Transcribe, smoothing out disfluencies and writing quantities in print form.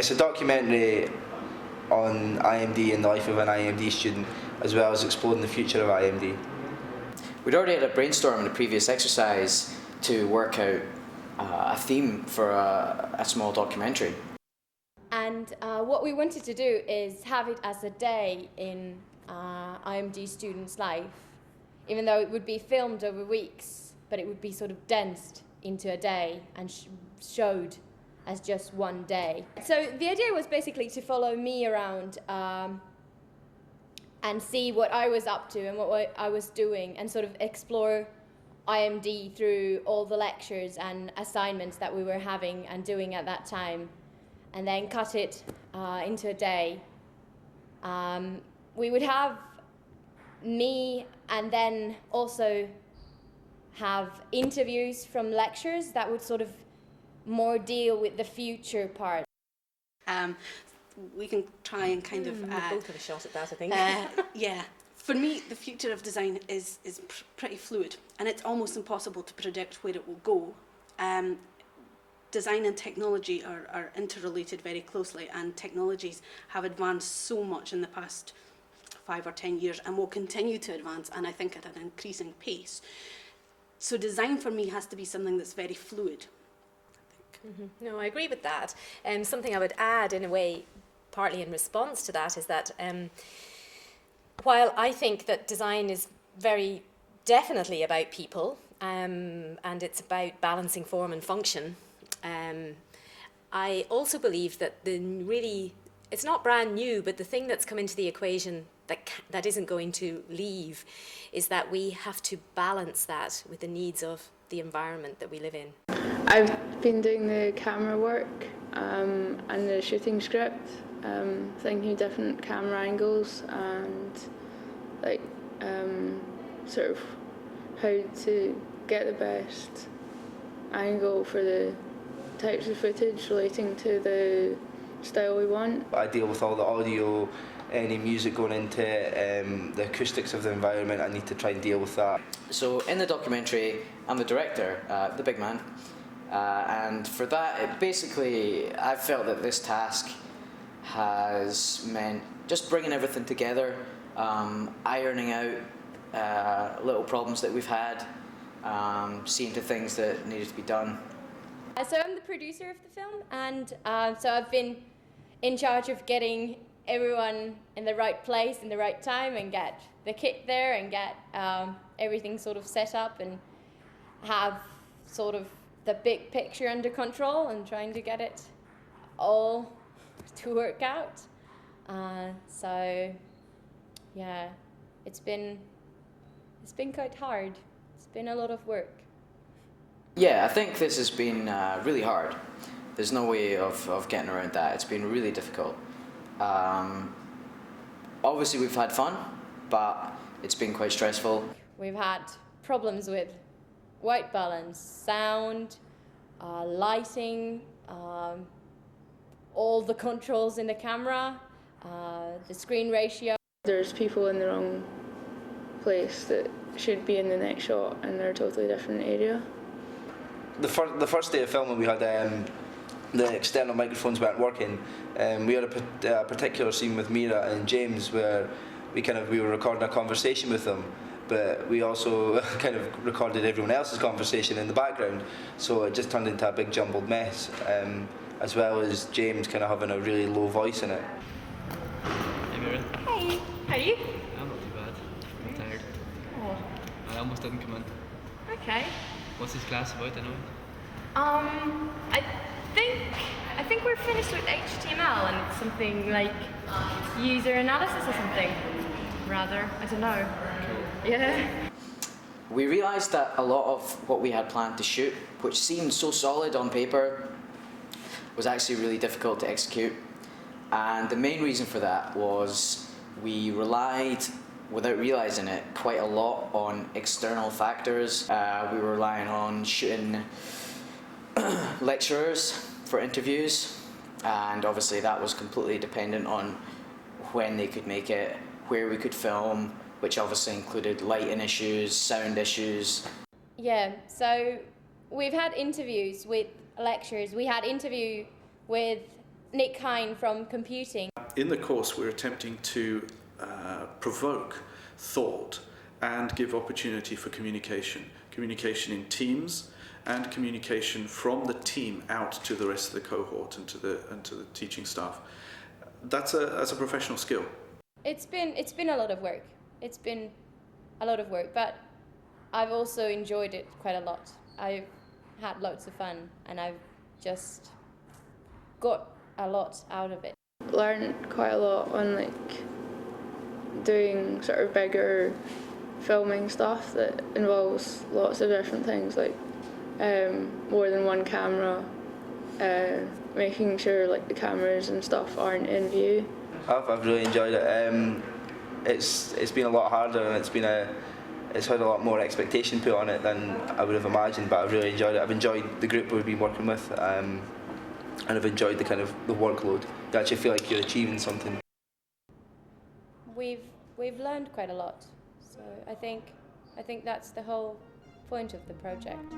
It's a documentary on IMD and the life of an IMD student, as well as exploring the future of IMD. We'd already had a brainstorm in the previous exercise to work out a theme for a small documentary. And what we wanted to do is have it as a day in IMD students' life, even though it would be filmed over weeks, but it would be sort of condensed into a day and showed as just one day. So the idea was basically to follow me around and see what I was up to and what I was doing, and sort of explore IMD through all the lectures and assignments that we were having and doing at that time, and then cut it into a day. We would have me and then also have interviews from lectures that would sort of more deal with the future part. We can try and kind of... both have a shot at that, I think. Yeah. For me, the future of design is pretty fluid, and it's almost impossible to predict where it will go. Design and technology are interrelated very closely, and technologies have advanced so much in the past 5 or 10 years and will continue to advance, and I think at an increasing pace. So design for me has to be something that's very fluid. No, I agree with that. Something I would add in a way, partly in response to that, is that while I think that design is very definitely about people, and it's about balancing form and function, I also believe that it's not brand new, but the thing that's come into the equation that isn't going to leave is that we have to balance that with the needs of the environment that we live in. I've been doing the camera work and the shooting script, thinking of different camera angles and sort of how to get the best angle for the types of footage relating to the style we want. I deal with all the audio, any music going into it, the acoustics of the environment. I need to try and deal with that. So in the documentary, I'm the director, the big man, and for that, I've felt that this task has meant just bringing everything together, ironing out little problems that we've had, seeing to things that needed to be done. So I'm the producer of the film, and so I've been in charge of getting everyone in the right place in the right time and get the kit there and get everything sort of set up and have sort of the big picture under control and trying to get it all to work out. So yeah, it's been quite hard. It's been a lot of work. Yeah, I think this has been really hard. There's no way of getting around that. It's been really difficult. Obviously we've had fun, but it's been quite stressful. We've had problems with white balance, sound, lighting, all the controls in the camera, the screen ratio. There's people in the wrong place that should be in the next shot and they're a totally different area. The first day of filming, we had the external microphones weren't working. We had a particular scene with Mira and James where we were recording a conversation with them, but we also kind of recorded everyone else's conversation in the background, so it just turned into a big jumbled mess, as well as James kind of having a really low voice in it. Hey Mira. Hey, how are you? I'm not too bad. I'm tired. Oh. I almost didn't come in. Okay. What's this class about anyway? I think we're finished with HTML and it's something like user analysis or something. Rather, I don't know. Cool. Yeah. We realised that a lot of what we had planned to shoot, which seemed so solid on paper, was actually really difficult to execute. And the main reason for that was we relied, without realising it, quite a lot on external factors. We were relying on shooting lecturers for interviews, and obviously that was completely dependent on when they could make it, where we could film, which obviously included lighting issues, sound issues. Yeah, so we've had interviews with lecturers. We had interview with Nick Hine from computing. In the course, we're attempting to provoke thought and give opportunity for communication in teams, and communication from the team out to the rest of the cohort and to the teaching staff. That's a professional skill. It's been a lot of work. It's been a lot of work, but I've also enjoyed it quite a lot. I've had lots of fun, and I've just got a lot out of it. Learned quite a lot on like doing sort of bigger filming stuff that involves lots of different things, like more than one camera, making sure like the cameras and stuff aren't in view. I've really enjoyed it. It's been a lot harder, and it's had a lot more expectation put on it than I would have imagined, but I've really enjoyed it. I've enjoyed the group we've been working with, and I've enjoyed the kind of the workload. You actually feel like you're achieving something. We've learned quite a lot, so I think that's the whole point of the project.